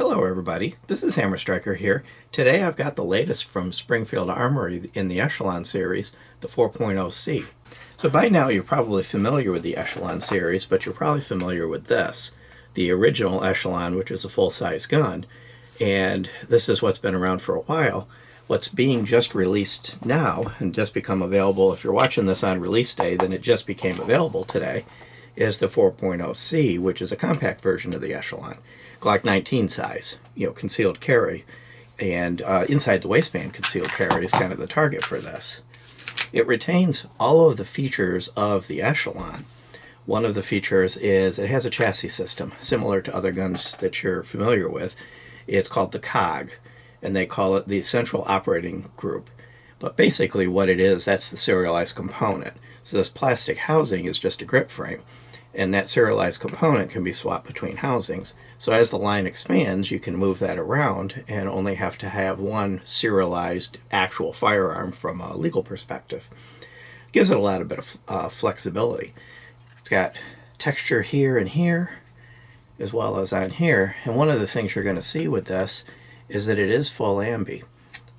Hello everybody, this is Hammer Striker here. Today I've got the latest from Springfield Armory in the Echelon series, the 4.0C. So by now you're probably familiar with the Echelon series, but you're probably familiar with this, the original Echelon, which is a full-size gun. And this is what's been around for a while. What's being just released now, and just become available, if you're watching this on release day, then it just became available today, is the 4.0C, which is a compact version of the Echelon. Glock 19 size, concealed carry, and inside the waistband concealed carry is kind of the target for this. It retains all of the features of the Echelon. One of the features is it has a chassis system similar to other guns that you're familiar with. It's called the COG, and they call it the Central Operating Group. But basically what it is, that's the serialized component. So this plastic housing is just a grip frame, and that serialized component can be swapped between housings. So as the line expands, you can move that around and only have to have one serialized actual firearm from a legal perspective. Gives it a lot of bit of flexibility. It's got texture here and here, as well as on here. And one of the things you're going to see with this is that it is full ambi.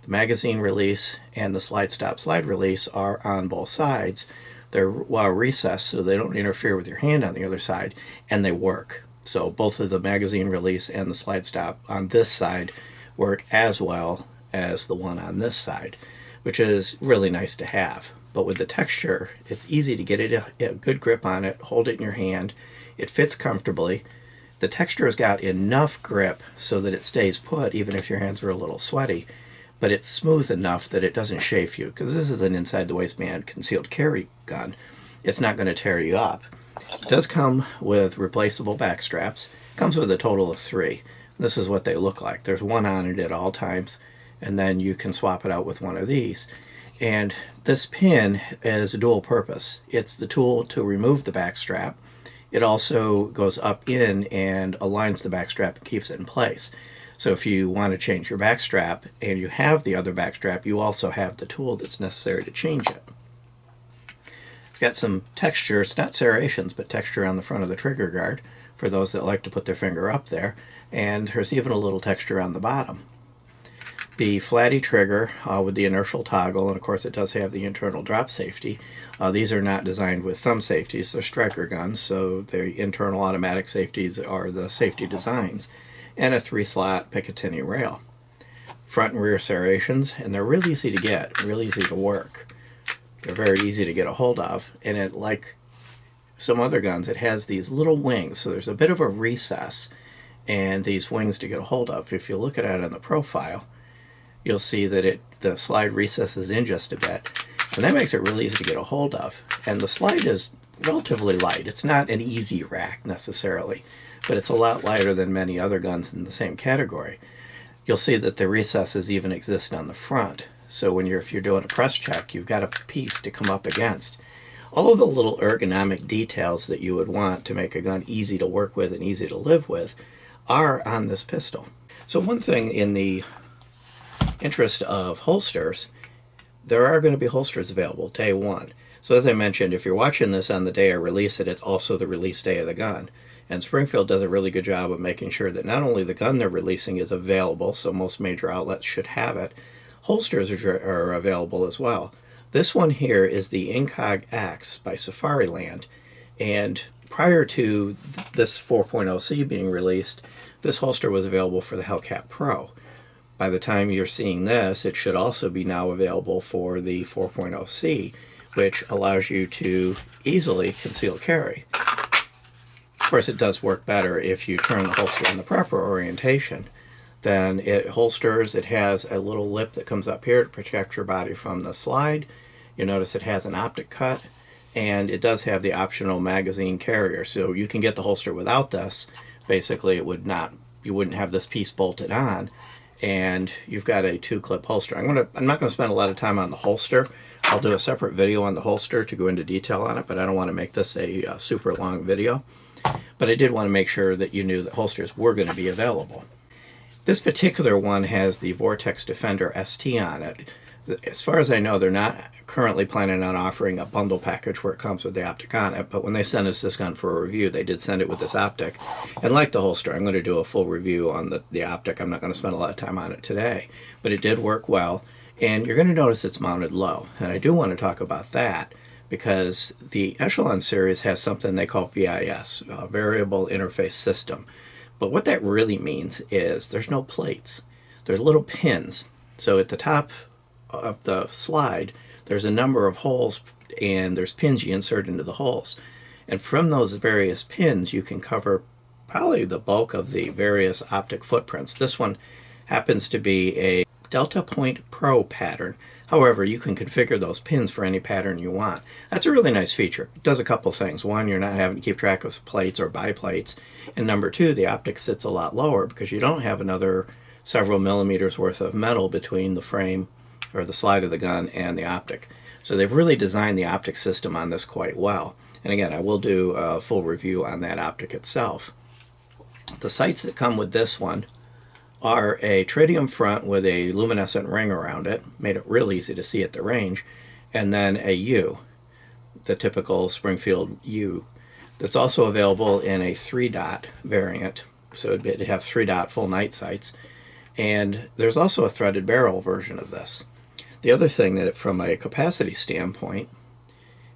The magazine release and the slide stop slide release are on both sides. They're well recessed so they don't interfere with your hand on the other side, and they work. So both of the magazine release and the slide stop on this side work as well as the one on this side, which is really nice to have. But with the texture, it's easy to get a good grip on it, hold it in your hand. It fits comfortably. The texture has got enough grip so that it stays put even if your hands are a little sweaty, but it's smooth enough that it doesn't chafe you, because this is an inside the waistband concealed carry gun. It's not going to tear you up. It does come with replaceable back straps. It comes with a total of 3. This is what they look like. There's one on it at all times, and then you can swap it out with one of these. And this pin is a dual purpose. It's the tool to remove the back strap. It also goes up in and aligns the back strap and keeps it in place. So if you want to change your back strap and you have the other back strap, you also have the tool that's necessary to change it. It's got some texture. It's not serrations, but texture on the front of the trigger guard for those that like to put their finger up there. And there's even a little texture on the bottom. The flatty trigger with the inertial toggle, and of course it does have the internal drop safety. These are not designed with thumb safeties. They're striker guns, so the internal automatic safeties are the safety designs. And a 3-slot Picatinny rail. Front and rear serrations, and they're really easy to get, really easy to work. They're very easy to get a hold of, and it, like some other guns, it has these little wings, so there's a bit of a recess and these wings to get a hold of. If you look at it on the profile, you'll see that the slide recesses in just a bit, and that makes it really easy to get a hold of. And the slide is relatively light. It's not an easy rack necessarily, but it's a lot lighter than many other guns in the same category. You'll see that the recesses even exist on the front. So if you're doing a press check, you've got a piece to come up against. All of the little ergonomic details that you would want to make a gun easy to work with and easy to live with are on this pistol. So one thing, in the interest of holsters, there are going to be holsters available day one. So as I mentioned, if you're watching this on the day I release it, it's also the release day of the gun. And Springfield does a really good job of making sure that not only the gun they're releasing is available, so most major outlets should have it, holsters are available as well. This one here is the Incog X by Safariland, and prior to this 4.0C being released, this holster was available for the Hellcat Pro. By the time you're seeing this, it should also be now available for the 4.0C, which allows you to easily conceal carry. Of course, it does work better if you turn the holster in the proper orientation. Then it holsters. It has a little lip that comes up here to protect your body from the slide. You notice it has an optic cut, and it does have the optional magazine carrier. So you can get the holster without this. Basically, you wouldn't have this piece bolted on, and you've got a 2-clip holster. I'm not going to spend a lot of time on the holster. I'll do a separate video on the holster to go into detail on it, but I don't want to make this a super long video. But I did want to make sure that you knew that holsters were going to be available. This particular one has the Vortex Defender ST on it. As far as I know, they're not currently planning on offering a bundle package where it comes with the optic on it, but when they sent us this gun for a review, they did send it with this optic. And like the holster, I'm going to do a full review on the optic. I'm not going to spend a lot of time on it today, but it did work well. And you're going to notice it's mounted low. And I do want to talk about that because the Echelon series has something they call VIS, a Variable Interface System. But what that really means is there's no plates. There's little pins. So at the top of the slide, there's a number of holes, and there's pins you insert into the holes. And from those various pins, you can cover probably the bulk of the various optic footprints. This one happens to be a Delta Point Pro pattern. However, you can configure those pins for any pattern you want. That's a really nice feature. It does a couple things. One, you're not having to keep track of plates or biplates. And number two, the optic sits a lot lower because you don't have another several millimeters worth of metal between the frame or the slide of the gun and the optic. So they've really designed the optic system on this quite well. And again, I will do a full review on that optic itself. The sights that come with this one are a tritium front with a luminescent ring around it, made it real easy to see at the range, and then a U, the typical Springfield U, that's also available in a 3-dot variant, so it'd have 3-dot full night sights. And there's also a threaded barrel version of this. The other thing that from a capacity standpoint,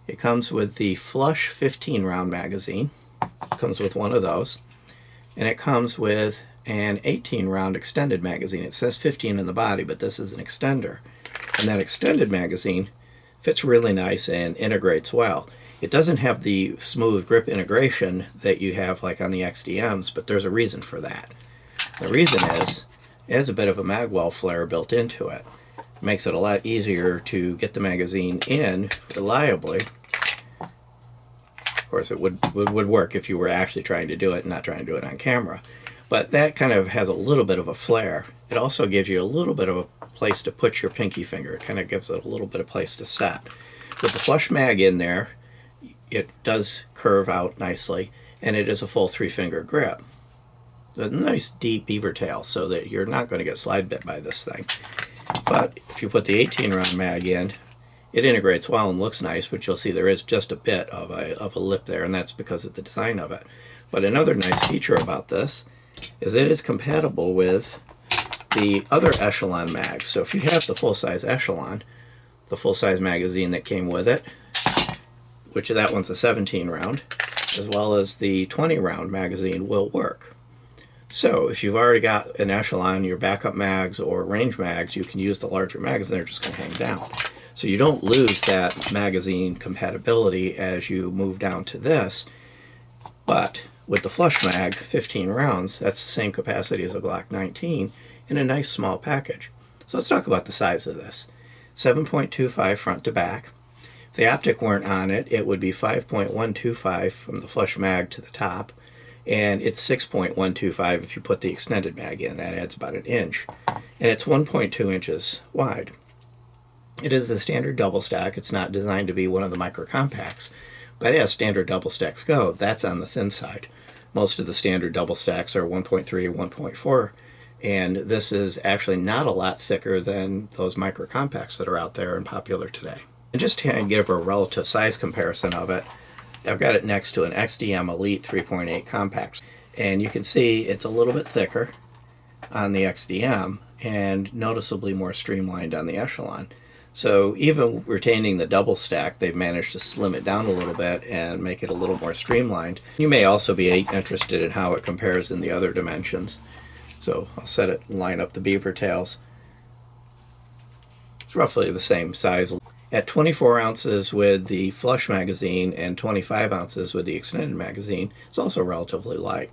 it comes with the flush 15-round magazine. It comes with one of those. And it comes with an 18-round extended magazine. It says 15 in the body, but this is an extender. And that extended magazine fits really nice and integrates well. It doesn't have the smooth grip integration that you have like on the XDMs, but there's a reason for that. The reason is it has a bit of a magwell flare built into it. It makes it a lot easier to get the magazine in reliably. Of course, it would work if you were actually trying to do it and not trying to do it on camera. But that kind of has a little bit of a flare. It also gives you a little bit of a place to put your pinky finger. It kind of gives it a little bit of place to set. With the flush mag in there, it does curve out nicely, and it is a full 3-finger grip. A nice deep beaver tail so that you're not going to get slide bit by this thing. But if you put the 18-round mag in, it integrates well and looks nice, but you'll see there is just a bit of a lip there, and that's because of the design of it. But another nice feature about this is it is compatible with the other Echelon mags. So if you have the full-size Echelon, the full-size magazine that came with it, which that one's a 17-round, as well as the 20-round magazine will work. So if you've already got an Echelon, your backup mags or range mags, you can use the larger mags and they're just going to hang down. So you don't lose that magazine compatibility as you move down to this. But with the flush mag, 15 rounds, that's the same capacity as a Glock 19 in a nice small package. So let's talk about the size of this. 7.25 front to back. If the optic weren't on it, it would be 5.125 from the flush mag to the top. And it's 6.125 if you put the extended mag in. That adds about 1 inch. And it's 1.2 inches wide. It is the standard double stack. It's not designed to be one of the micro compacts. But as standard double stacks go, that's on the thin side. Most of the standard double stacks are 1.3 or 1.4. And this is actually not a lot thicker than those micro compacts that are out there and popular today. And just to give a relative size comparison of it, I've got it next to an XDm Elite 3.8 compact. And you can see it's a little bit thicker on the XDM and noticeably more streamlined on the Echelon. So even retaining the double stack, they've managed to slim it down a little bit and make it a little more streamlined. You may also be interested in how it compares in the other dimensions. So I'll set it and line up the beaver tails. It's roughly the same size. At 24 ounces with the flush magazine and 25 ounces with the extended magazine, it's also relatively light.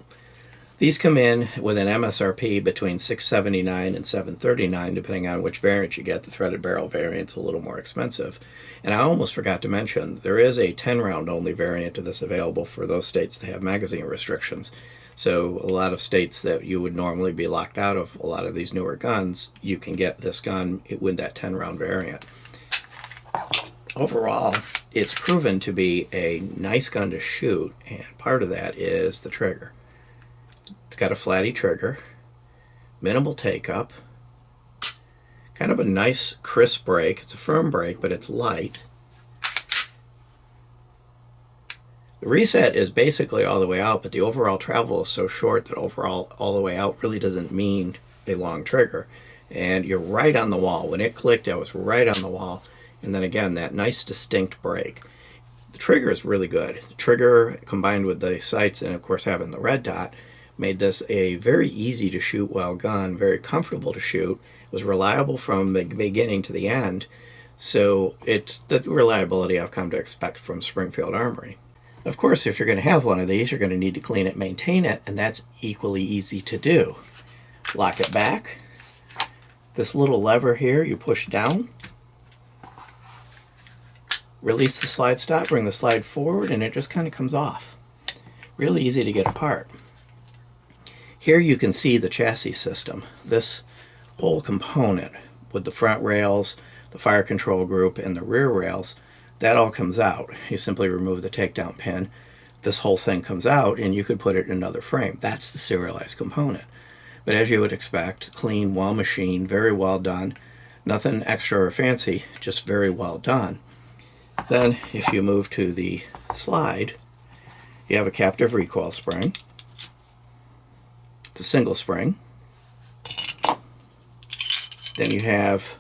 These come in with an MSRP between $679 and $739, depending on which variant you get. The threaded barrel variant's a little more expensive. And I almost forgot to mention, there is a 10-round only variant of this available for those states that have magazine restrictions. So a lot of states that you would normally be locked out of a lot of these newer guns, you can get this gun with that 10-round variant. Overall, it's proven to be a nice gun to shoot, and part of that is the trigger. It's got a flatty trigger, minimal take-up, Kind of a nice crisp break. It's a firm break, but it's light. The reset is basically all the way out, but the overall travel is so short that overall all the way out really doesn't mean a long trigger. And you're right on the wall. When it clicked, I was right on the wall. And then again, that nice distinct break. The trigger is really good. The trigger combined with the sights and of course having the red dot made this a very easy to shoot well gun, very comfortable to shoot. It was reliable from the beginning to the end. So it's the reliability I've come to expect from Springfield Armory. Of course, if you're going to have one of these, you're going to need to clean it, maintain it, and that's equally easy to do. Lock it back. This little lever here, you push down. Release the slide stop, bring the slide forward, and it just kind of comes off. Really easy to get apart. Here you can see the chassis system. This whole component with the front rails, the fire control group, and the rear rails, that all comes out. You simply remove the takedown pin. This whole thing comes out, and you could put it in another frame. That's the serialized component. But as you would expect, clean, well machined, very well done. Nothing extra or fancy, just very well done. Then, if you move to the slide, you have a captive recoil spring. It's a single spring. Then you have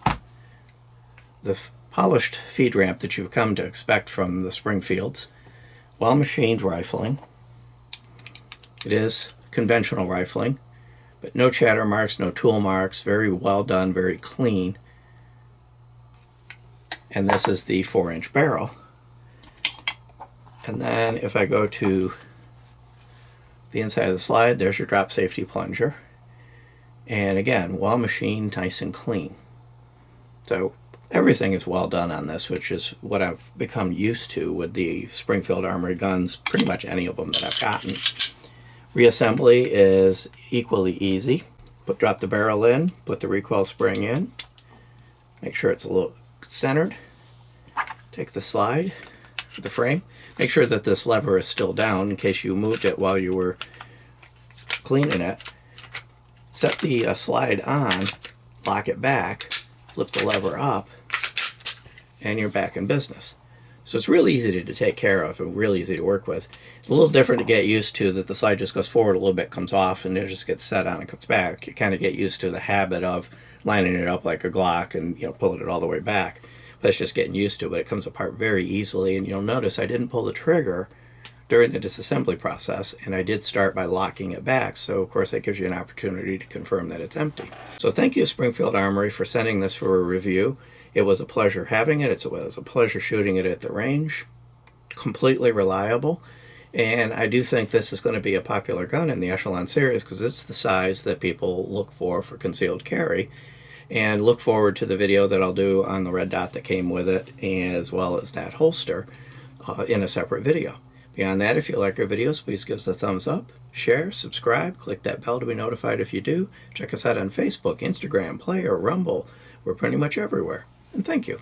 the polished feed ramp that you've come to expect from the Springfields. Well machined rifling. It is conventional rifling, but no chatter marks, no tool marks, very well done, very clean. And this is the 4-inch barrel. And then if I go to the inside of the slide, there's your drop safety plunger. And again, well machined, nice and clean. So everything is well done on this, which is what I've become used to with the Springfield Armory guns, pretty much any of them that I've gotten. Reassembly is equally easy. Drop the barrel in, put the recoil spring in, make sure it's a little centered. Take the slide, the frame, make sure that this lever is still down in case you moved it while you were cleaning it. Set the slide on, lock it back, flip the lever up, and you're back in business. So it's really easy to take care of and really easy to work with. It's a little different to get used to that the slide just goes forward a little bit, comes off, and it just gets set on and comes back. You kind of get used to the habit of lining it up like a Glock and pulling it all the way back. That's just getting used to it, but it comes apart very easily. And you'll notice I didn't pull the trigger during the disassembly process, and I did start by locking it back. So of course that gives you an opportunity to confirm that it's empty. So thank you, Springfield Armory, for sending this for a review. It was a pleasure having it. It was a pleasure shooting it at the range. Completely reliable. And I do think this is going to be a popular gun in the Echelon series because it's the size that people look for concealed carry. And look forward to the video that I'll do on the red dot that came with it, as well as that holster in a separate video. Beyond that, if you like our videos, please give us a thumbs up, share, subscribe, click that bell to be notified if you do. Check us out on Facebook, Instagram, Player, Rumble. We're pretty much everywhere. And thank you.